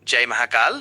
जय महाकाल।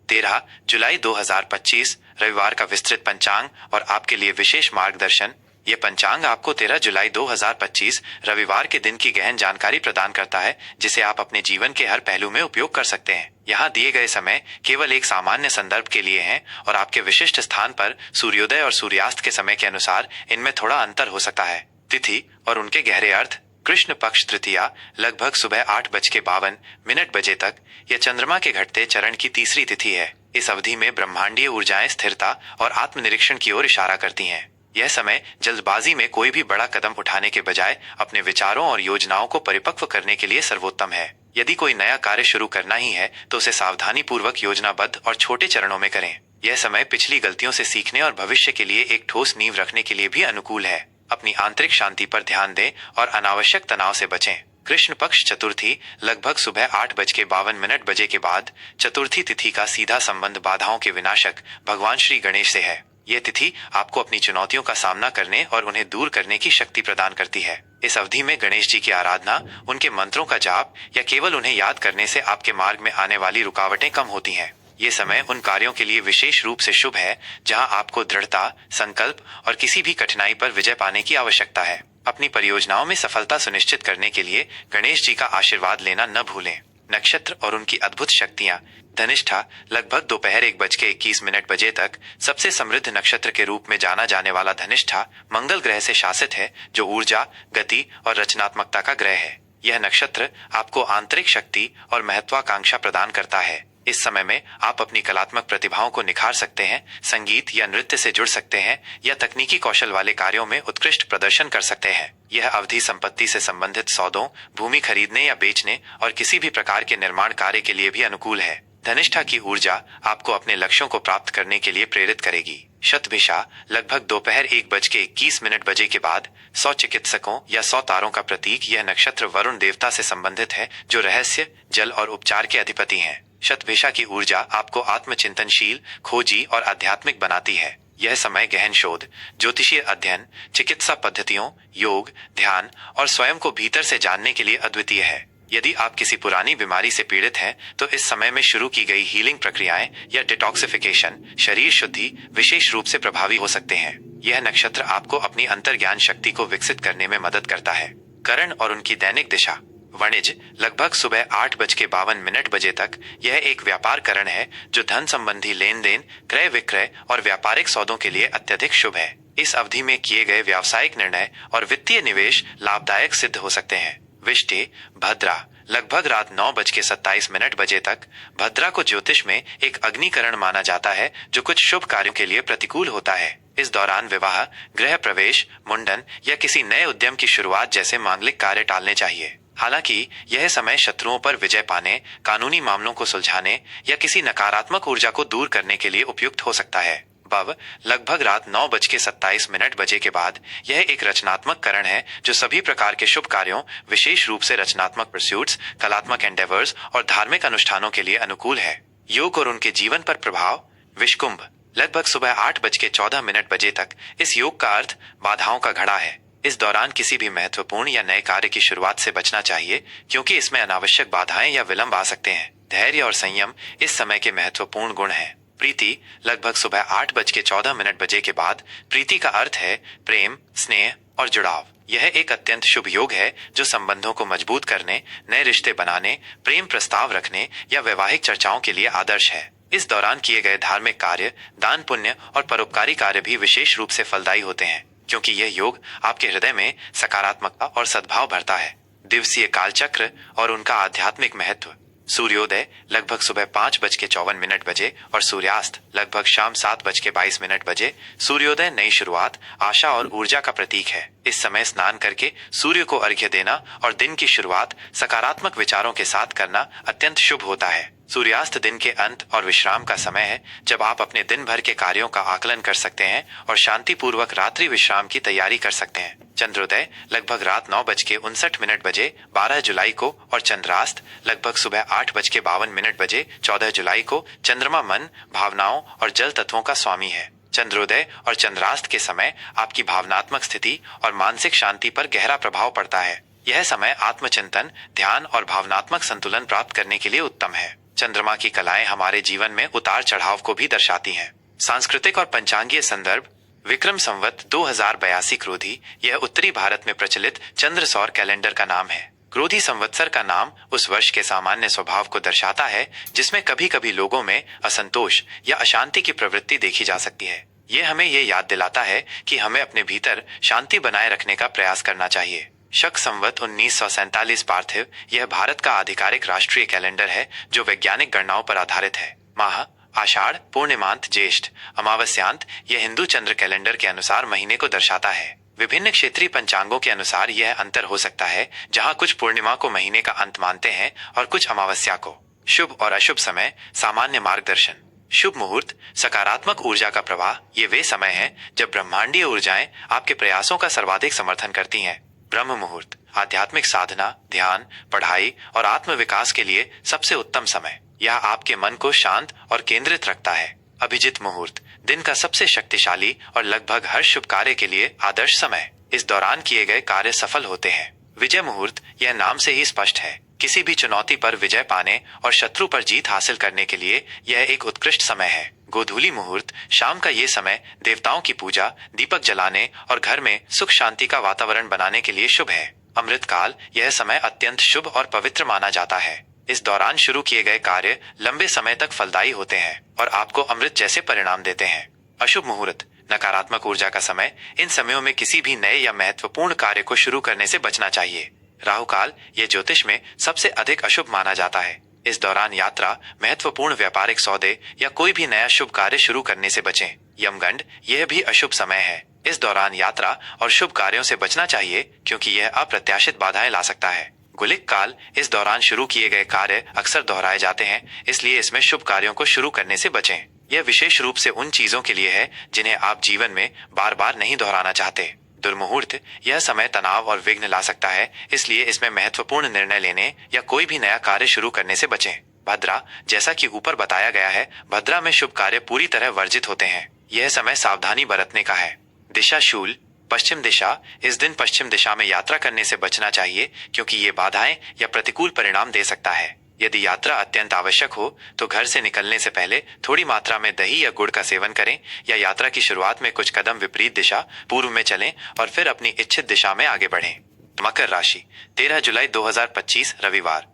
13 जुलाई 2025 रविवार का विस्तृत पंचांग और आपके लिए विशेष मार्गदर्शन। ये पंचांग आपको 13 जुलाई 2025 रविवार के दिन की गहन जानकारी प्रदान करता है, जिसे आप अपने जीवन के हर पहलू में उपयोग कर सकते हैं। यहाँ दिए गए समय केवल एक सामान्य संदर्भ के लिए हैं और आपके विशिष्ट स्थान पर सूर्योदय और सूर्यास्त के समय के अनुसार इनमें थोड़ा अंतर हो सकता है। तिथि और उनके गहरे अर्थ। कृष्ण पक्ष तृतीया लगभग सुबह 8:52 बजे तक यह चंद्रमा के घटते चरण की तीसरी तिथि है। इस अवधि में ब्रह्मांडीय ऊर्जाएं स्थिरता और आत्मनिरीक्षण की ओर इशारा करती हैं। यह समय जल्दबाजी में कोई भी बड़ा कदम उठाने के बजाय अपने विचारों और योजनाओं को परिपक्व करने के लिए सर्वोत्तम है। यदि कोई नया कार्य शुरू करना ही है तो उसे सावधानी पूर्वक योजनाबद्ध और छोटे चरणों में करें। यह समय पिछली गलतियों से सीखने और भविष्य के लिए एक ठोस नींव रखने के लिए भी अनुकूल है। अपनी आंतरिक शांति पर ध्यान दें और अनावश्यक तनाव से बचें। कृष्ण पक्ष चतुर्थी लगभग सुबह 8:52 के बाद चतुर्थी तिथि का सीधा संबंध बाधाओं के विनाशक भगवान श्री गणेश से है। यह तिथि आपको अपनी चुनौतियों का सामना करने और उन्हें दूर करने की शक्ति प्रदान करती है। इस अवधि में गणेश जी की आराधना, उनके मंत्रों का जाप या केवल उन्हें याद करने से आपके मार्ग में आने वाली रुकावटें कम होती हैं। ये समय उन कार्यों के लिए विशेष रूप से शुभ है जहां आपको दृढ़ता, संकल्प और किसी भी कठिनाई पर विजय पाने की आवश्यकता है। अपनी परियोजनाओं में सफलता सुनिश्चित करने के लिए गणेश जी का आशीर्वाद लेना न भूलें। नक्षत्र और उनकी अद्भुत शक्तियां। धनिष्ठा लगभग दोपहर 1:21 तक सबसे समृद्ध नक्षत्र के रूप में जाना जाने वाला धनिष्ठा मंगल ग्रह से शासित है, जो ऊर्जा, गति और रचनात्मकता का ग्रह है। यह नक्षत्र आपको आंतरिक शक्ति और महत्वाकांक्षा प्रदान करता है। इस समय में आप अपनी कलात्मक प्रतिभाओं को निखार सकते हैं, संगीत या नृत्य से जुड़ सकते हैं या तकनीकी कौशल वाले कार्यों में उत्कृष्ट प्रदर्शन कर सकते हैं। यह अवधि संपत्ति से संबंधित सौदों, भूमि खरीदने या बेचने और किसी भी प्रकार के निर्माण कार्य के लिए भी अनुकूल है। धनिष्ठा की ऊर्जा आपको अपने लक्ष्यों को प्राप्त करने के लिए प्रेरित करेगी। शतभिषा लगभग दोपहर 1:21 के बाद 100 चिकित्सकों या 100 तारों का प्रतीक। यह नक्षत्र वरुण देवता से संबंधित है, जो रहस्य, जल और उपचार के अधिपति हैं। शतभिषा की ऊर्जा आपको आत्मचिंतनशील, खोजी और आध्यात्मिक बनाती है। यह समय गहन शोध, ज्योतिषीय अध्ययन, चिकित्सा पद्धतियों, योग, ध्यान और स्वयं को भीतर से जानने के लिए अद्वितीय है। यदि आप किसी पुरानी बीमारी से पीड़ित हैं, तो इस समय में शुरू की गई हीलिंग प्रक्रियाएं या डिटॉक्सिफिकेशन, शरीर शुद्धि विशेष रूप से प्रभावी हो सकते हैं। यह नक्षत्र आपको अपनी अंतर्ज्ञान शक्ति को विकसित करने में मदद करता है। करण और उनकी दैनिक दिशा। वाणिज्य लगभग सुबह 8:52 तक यह एक व्यापार करण है, जो धन संबंधी लेन देन, क्रय विक्रय और व्यापारिक सौदों के लिए अत्यधिक शुभ है। इस अवधि में किए गए व्यावसायिक निर्णय और वित्तीय निवेश लाभदायक सिद्ध हो सकते हैं। विष्टि भद्रा लगभग रात 9:27 तक। भद्रा को ज्योतिष में एक अग्निकरण माना जाता है, जो कुछ शुभ कार्यों के लिए प्रतिकूल होता है। इस दौरान विवाह, गृह प्रवेश, मुंडन या किसी नए उद्यम की शुरुआत जैसे मांगलिक कार्य टालने चाहिए। हालांकि यह समय शत्रुओं पर विजय पाने, कानूनी मामलों को सुलझाने या किसी नकारात्मक ऊर्जा को दूर करने के लिए उपयुक्त हो सकता है। भव लगभग रात 9:27 के बाद यह एक रचनात्मक करण है, जो सभी प्रकार के शुभ कार्यों, विशेष रूप से रचनात्मक परस्यूट्स, कलात्मक एंडेवर्स और धार्मिक अनुष्ठानों के लिए अनुकूल है। योग और उनके जीवन पर प्रभाव। विषकुंभ लगभग सुबह 8:14 तक इस योग का अर्थ बाधाओं का घड़ा है। इस दौरान किसी भी महत्वपूर्ण या नए कार्य की शुरुआत से बचना चाहिए, क्योंकि इसमें अनावश्यक बाधाएं या विलंब आ सकते हैं। धैर्य और संयम इस समय के महत्वपूर्ण गुण हैं। प्रीति लगभग सुबह 8:14 के बाद प्रीति का अर्थ है प्रेम, स्नेह और जुड़ाव। यह एक अत्यंत शुभ योग है, जो संबंधों को मजबूत करने, नए रिश्ते बनाने, प्रेम प्रस्ताव रखने या वैवाहिक चर्चाओं के लिए आदर्श है। इस दौरान किए गए धार्मिक कार्य, दान पुण्य और परोपकारी कार्य भी विशेष रूप से फलदायी होते हैं, क्योंकि यह योग आपके हृदय में सकारात्मकता और सद्भाव भरता है। दिवसीय कालचक्र और उनका आध्यात्मिक महत्व। सूर्योदय लगभग सुबह 5:54 और सूर्यास्त लगभग शाम 7:22। सूर्योदय नई शुरुआत, आशा और ऊर्जा का प्रतीक है। इस समय स्नान करके सूर्य को अर्घ्य देना और दिन की शुरुआत सकारात्मक विचारों के साथ करना अत्यंत शुभ होता है। सूर्यास्त दिन के अंत और विश्राम का समय है, जब आप अपने दिन भर के कार्यों का आकलन कर सकते हैं और शांतिपूर्वक रात्रि विश्राम की तैयारी कर सकते हैं। चंद्रोदय लगभग रात 9:59 12 जुलाई को और चंद्रास्त लगभग सुबह 8:52 14 जुलाई को। चंद्रमा मन, भावनाओं और जल तत्वों का स्वामी है। चंद्रोदय और चंद्रास्त के समय आपकी भावनात्मक स्थिति और मानसिक शांति पर गहरा प्रभाव पड़ता है। यह समय आत्मचिंतन, ध्यान और भावनात्मक संतुलन प्राप्त करने के लिए उत्तम है। चंद्रमा की कलाएं हमारे जीवन में उतार चढ़ाव को भी दर्शाती हैं। सांस्कृतिक और पंचांगीय संदर्भ। विक्रम संवत 2082 क्रोधी यह उत्तरी भारत में प्रचलित चंद्र सौर कैलेंडर का नाम है। क्रोधी संवत्सर का नाम उस वर्ष के सामान्य स्वभाव को दर्शाता है जिसमें कभी कभी लोगों में असंतोष या अशांति की प्रवृत्ति देखी जा सकती है। ये हमें ये याद दिलाता है कि हमें अपने भीतर शांति बनाए रखने का प्रयास करना चाहिए। शक संवत 1947 पार्थिव यह भारत का आधिकारिक राष्ट्रीय कैलेंडर है जो वैज्ञानिक गणनाओं पर आधारित है। माह आषाढ़, पूर्णिमांत, ज्येष्ठ, अमावस्यांत यह हिंदू चंद्र कैलेंडर के अनुसार महीने को दर्शाता है। विभिन्न क्षेत्रीय पंचांगों के अनुसार यह अंतर हो सकता है, जहां कुछ पूर्णिमा को महीने का अंत मानते हैं और कुछ अमावस्या को। शुभ और अशुभ समय। सामान्य मार्गदर्शन। शुभ मुहूर्त, सकारात्मक ऊर्जा का प्रवाह। ये वे समय हैं जब ब्रह्मांडीय ऊर्जाएं आपके प्रयासों का सर्वाधिक समर्थन करती हैं। ब्रह्म मुहूर्त, आध्यात्मिक साधना, ध्यान, पढ़ाई और आत्म विकास के लिए सबसे उत्तम समय। यह आपके मन को शांत और केंद्रित रखता है। अभिजित मुहूर्त, दिन का सबसे शक्तिशाली और लगभग हर शुभ कार्य के लिए आदर्श समय। इस दौरान किए गए कार्य सफल होते हैं। विजय मुहूर्त, यह नाम से ही स्पष्ट है। किसी भी चुनौती पर विजय पाने और शत्रु पर जीत हासिल करने के लिए यह एक उत्कृष्ट समय है। गोधूली मुहूर्त, शाम का ये समय देवताओं की पूजा, दीपक जलाने और घर में सुख शांति का वातावरण बनाने के लिए शुभ है। अमृत काल, यह समय अत्यंत शुभ और पवित्र माना जाता है। इस दौरान शुरू किए गए कार्य लंबे समय तक फलदायी होते हैं और आपको अमृत जैसे परिणाम देते हैं। अशुभ मुहूर्त, नकारात्मक ऊर्जा का समय। इन समयों में किसी भी नए या महत्वपूर्ण कार्य को शुरू करने से बचना चाहिए। राहु काल, ये ज्योतिष में सबसे अधिक अशुभ माना जाता है। इस दौरान यात्रा, महत्वपूर्ण व्यापारिक सौदे या कोई भी नया शुभ कार्य शुरू करने से बचें। यमगंड, यह भी अशुभ समय है। इस दौरान यात्रा और शुभ कार्यों से बचना चाहिए क्योंकि यह अप्रत्याशित बाधाएं ला सकता है। गुलिक काल, इस दौरान शुरू किए गए कार्य अक्सर दोहराए जाते हैं, इसलिए इसमें शुभ कार्यों को शुरू करने से बचें। यह विशेष रूप से उन चीजों के लिए है जिन्हें आप जीवन में बार बार नहीं दोहराना चाहते। दुर्मुहूर्त, यह समय तनाव और विघ्न ला सकता है, इसलिए इसमें महत्वपूर्ण निर्णय लेने या कोई भी नया कार्य शुरू करने से बचें। भद्रा, जैसा कि ऊपर बताया गया है, भद्रा में शुभ कार्य पूरी तरह वर्जित होते हैं। यह समय सावधानी बरतने का है। दिशा शूल, पश्चिम दिशा, इस दिन पश्चिम दिशा में यात्रा करने से बचना चाहिए क्योंकि ये बाधाएं या प्रतिकूल परिणाम दे सकता है। यदि यात्रा अत्यंत आवश्यक हो तो घर से निकलने से पहले थोड़ी मात्रा में दही या गुड़ का सेवन करें या यात्रा की शुरुआत में कुछ कदम विपरीत दिशा पूर्व में चलें और फिर अपनी इच्छित दिशा में आगे बढ़ें। मकर राशि, 13 जुलाई 2025 रविवार।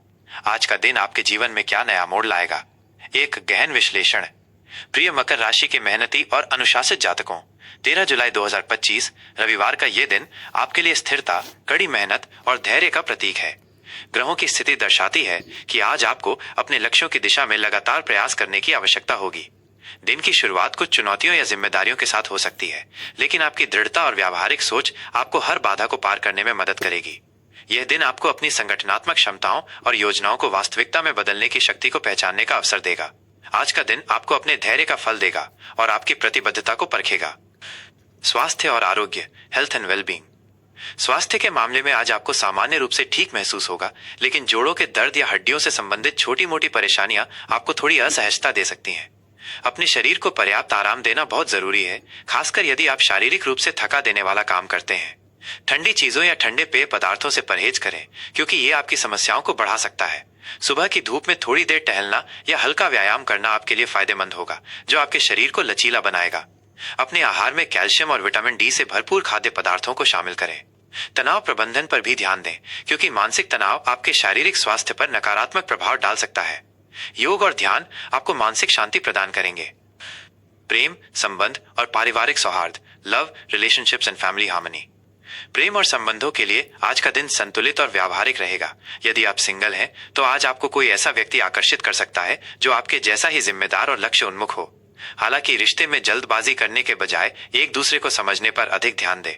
आज का दिन आपके जीवन में क्या नया मोड़ लाएगा? एक गहन विश्लेषण। प्रिय मकर राशि के मेहनती और अनुशासित जातकों, 13 जुलाई 2025 रविवार का ये दिन आपके लिए स्थिरता, कड़ी मेहनत और धैर्य का प्रतीक है। ग्रहों की स्थिति दर्शाती है कि आज आपको अपने लक्ष्यों की दिशा में लगातार प्रयास करने की आवश्यकता होगी। दिन की शुरुआत कुछ चुनौतियों या जिम्मेदारियों के साथ हो सकती है, लेकिन आपकी दृढ़ता और व्यावहारिक सोच आपको हर बाधा को पार करने में मदद करेगी। यह दिन आपको अपनी संगठनात्मक क्षमताओं और योजनाओं को वास्तविकता में बदलने की शक्ति को पहचानने का अवसर देगा। आज का दिन आपको अपने धैर्य का फल देगा और आपकी प्रतिबद्धता को परखेगा। स्वास्थ्य और आरोग्य, हेल्थ एंड वेलबींग। स्वास्थ्य के मामले में आज आपको सामान्य रूप से ठीक महसूस होगा, लेकिन जोड़ों के दर्द या हड्डियों से संबंधित छोटी मोटी परेशानियां आपको थोड़ी असहजता दे सकती हैं। अपने शरीर को पर्याप्त आराम देना बहुत जरूरी है, खासकर यदि आप शारीरिक रूप से थका देने वाला काम करते हैं। ठंडी चीजों या ठंडे पेय पदार्थों से परहेज करें क्योंकि ये आपकी समस्याओं को बढ़ा सकता है। सुबह की धूप में थोड़ी देर टहलना या हल्का व्यायाम करना आपके लिए फायदेमंद होगा, जो आपके शरीर को लचीला बनाएगा। अपने आहार में कैल्शियम और विटामिन डी से भरपूर खाद्य पदार्थों को शामिल करें। तनाव प्रबंधन पर भी ध्यान दें क्योंकि मानसिक तनाव आपके शारीरिक स्वास्थ्य पर नकारात्मक प्रभाव डाल सकता है। योग और ध्यान आपको मानसिक शांति प्रदान करेंगे। प्रेम, संबंध और पारिवारिक सौहार्द, love, relationships and family harmony. प्रेम और संबंधों के लिए आज का दिन संतुलित और व्यावहारिक रहेगा। यदि आप सिंगल हैं तो आज आपको कोई ऐसा व्यक्ति आकर्षित कर सकता है जो आपके जैसा ही जिम्मेदार और लक्ष्य उन्मुख हो। हालांकि रिश्ते में जल्दबाजी करने के बजाय एक दूसरे को समझने पर अधिक ध्यान दें।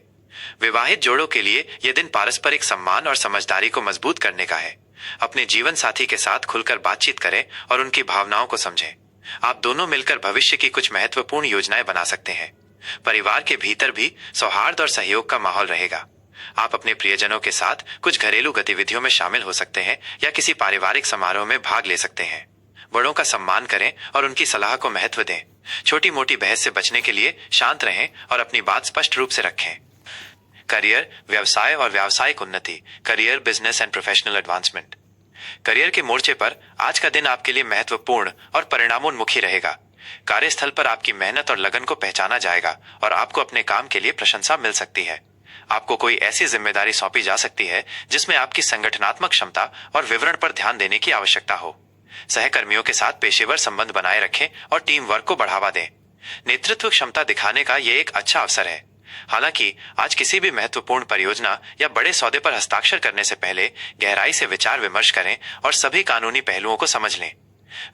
विवाहित जोड़ों के लिए यह दिन पारस्परिक सम्मान और समझदारी को मजबूत करने का है। अपने जीवन साथी के साथ खुलकर बातचीत करें और उनकी भावनाओं को समझें। आप दोनों मिलकर भविष्य की कुछ महत्वपूर्ण योजनाएं बना सकते हैं। परिवार के भीतर भी सौहार्द और सहयोग का माहौल रहेगा। आप अपने प्रियजनों के साथ कुछ घरेलू गतिविधियों में शामिल हो सकते हैं या किसी पारिवारिक समारोह में भाग ले सकते हैं। बड़ों का सम्मान करें और उनकी सलाह को महत्व दें। छोटी मोटी बहस से बचने के लिए शांत रहें और अपनी बात स्पष्ट रूप से रखें। करियर, व्यवसाय और व्यावसायिक उन्नति, career, business and professional advancement. Career के मोर्चे पर आज का दिन आपके लिए महत्वपूर्ण और परिणामोन्मुखी रहेगा। कार्यस्थल पर आपकी मेहनत और लगन को पहचाना जाएगा और आपको अपने काम के लिए प्रशंसा मिल सकती है। आपको कोई ऐसी जिम्मेदारी सौंपी जा सकती है जिसमें आपकी संगठनात्मक क्षमता और विवरण पर ध्यान देने की आवश्यकता हो। सहकर्मियों के साथ पेशेवर संबंध बनाए रखें और टीम वर्क को बढ़ावा दें। नेतृत्व क्षमता दिखाने का यह एक अच्छा अवसर है। हालांकि आज किसी भी महत्वपूर्ण परियोजना या बड़े सौदे पर हस्ताक्षर करने से पहले गहराई से विचार विमर्श करें और सभी कानूनी पहलुओं को समझ लें।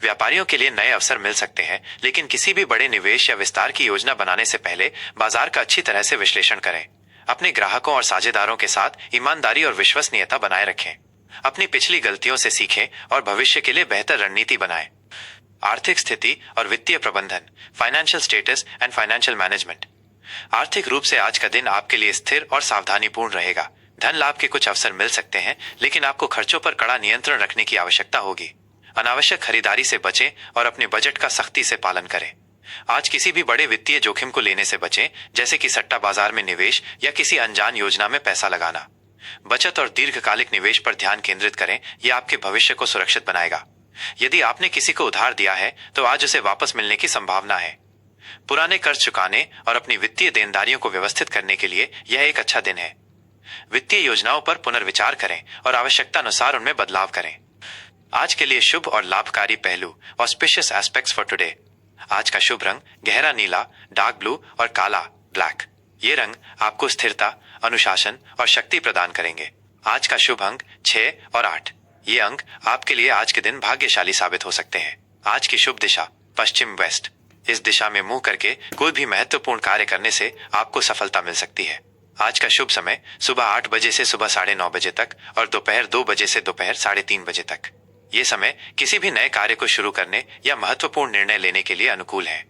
व्यापारियों के लिए नए अवसर मिल सकते हैं, लेकिन किसी भी बड़े निवेश या विस्तार की योजना बनाने से पहले बाजार का अच्छी तरह से विश्लेषण करें। अपने ग्राहकों और साझेदारों के साथ ईमानदारी और विश्वसनीयता बनाए रखें। अपनी पिछली गलतियों से सीखें और भविष्य के लिए बेहतर रणनीति बनाएं। आर्थिक स्थिति और वित्तीय प्रबंधन, financial status and financial management. आर्थिक रूप से आज का दिन आपके लिए स्थिर और सावधानीपूर्ण रहेगा। धन लाभ के कुछ अवसर मिल सकते हैं, लेकिन आपको खर्चों पर कड़ा नियंत्रण रखने की आवश्यकता होगी। अनावश्यक खरीदारी से बचें और अपने बजट का सख्ती से पालन करें। आज किसी भी बड़े वित्तीय जोखिम को लेने से बचें, जैसे कि सट्टा बाजार में निवेश या किसी अनजान योजना में पैसा लगाना। बचत और दीर्घकालिक निवेश पर ध्यान केंद्रित करें, यह आपके भविष्य को सुरक्षित बनाएगा। यदि आपने किसी को उधार दिया है तो आज उसे वापस मिलने की संभावना है। पुराने कर्ज चुकाने और अपनी वित्तीय देनदारियों को व्यवस्थित करने के लिए यह एक अच्छा दिन है। वित्तीय योजनाओं पर पुनर्विचार करें और आवश्यकता अनुसार उनमें बदलाव करें। आज के लिए शुभ और लाभकारी पहलू, ऑस्पिशियस एस्पेक्ट्स फॉर टुडे। आज का शुभ रंग गहरा नीला, डार्क ब्लू और काला, ब्लैक। ये रंग आपको स्थिरता, अनुशासन और शक्ति प्रदान करेंगे। आज का शुभ अंक 6 और 8। ये अंक आपके लिए आज के दिन भाग्यशाली साबित हो सकते हैं। आज की शुभ दिशा पश्चिम वेस्ट। इस दिशा में मुंह करके कोई भी महत्वपूर्ण कार्य करने से आपको सफलता मिल सकती है। आज का शुभ समय सुबह 8 बजे से सुबह 9:30 बजे तक और दोपहर 2 बजे से दोपहर 3:30 बजे तक। ये समय किसी भी नए कार्य को शुरू करने या महत्वपूर्ण निर्णय लेने के लिए अनुकूल है।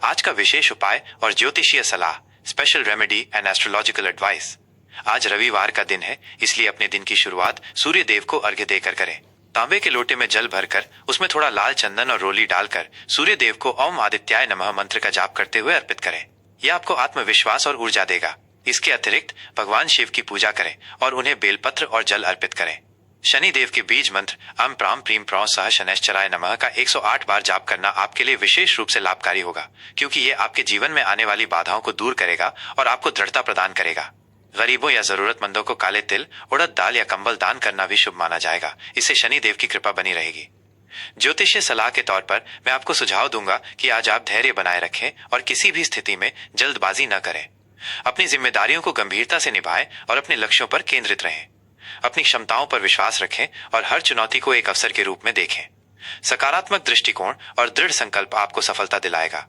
आज का विशेष उपाय और ज्योतिषीय सलाह, special remedy and astrological advice. आज रविवार का दिन है, इसलिए अपने दिन की शुरुआत सूर्य देव को अर्घ्य देकर करें। तांबे के लोटे में जल भरकर उसमें थोड़ा लाल चंदन और रोली डालकर सूर्य देव को ओम आदित्याय नमः मंत्र का जाप करते हुए अर्पित करें। यह आपको आत्मविश्वास और ऊर्जा देगा। इसके अतिरिक्त भगवान शिव की पूजा करें और उन्हें बेलपत्र और जल अर्पित करें। शनि देव के बीज मंत्र अम प्राम प्रीम प्रौ सह शनैश्चराय नमः का 108 बार जाप करना आपके लिए विशेष रूप से लाभकारी होगा, क्योंकि ये आपके जीवन में आने वाली बाधाओं को दूर करेगा और आपको दृढ़ता प्रदान करेगा। गरीबों या जरूरतमंदों को काले तिल, उड़द दाल या कंबल दान करना भी शुभ माना जाएगा। इससे शनि देव की कृपा बनी रहेगी। ज्योतिषीय सलाह के तौर पर मैं आपको सुझाव दूंगा कि आज आप धैर्य बनाए रखें और किसी भी स्थिति में जल्दबाजी न करें। अपनी जिम्मेदारियों को गंभीरता से निभाएं और अपने लक्ष्यों पर केंद्रित रहें। अपनी क्षमताओं पर विश्वास रखें और हर चुनौती को एक अवसर के रूप में देखें। सकारात्मक दृष्टिकोण और दृढ़ संकल्प आपको सफलता दिलाएगा।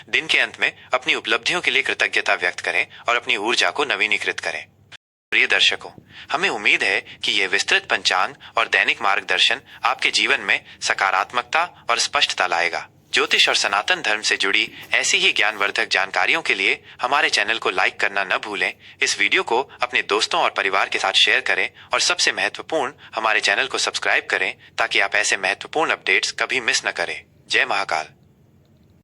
दिन के अंत में अपनी उपलब्धियों के लिए कृतज्ञता व्यक्त करें और अपनी ऊर्जा को नवीनीकृत करें। प्रिय दर्शकों, हमें उम्मीद है कि यह विस्तृत पंचांग और दैनिक मार्गदर्शन आपके जीवन में सकारात्मकता और स्पष्टता लाएगा। ज्योतिष और सनातन धर्म से जुड़ी ऐसी ही ज्ञानवर्धक जानकारियों के लिए हमारे चैनल को लाइक करना न भूलें। इस वीडियो को अपने दोस्तों और परिवार के साथ शेयर करें और सबसे महत्वपूर्ण, हमारे चैनल को सब्सक्राइब करें ताकि आप ऐसे महत्वपूर्ण अपडेट्स कभी मिस न करें। जय महाकाल।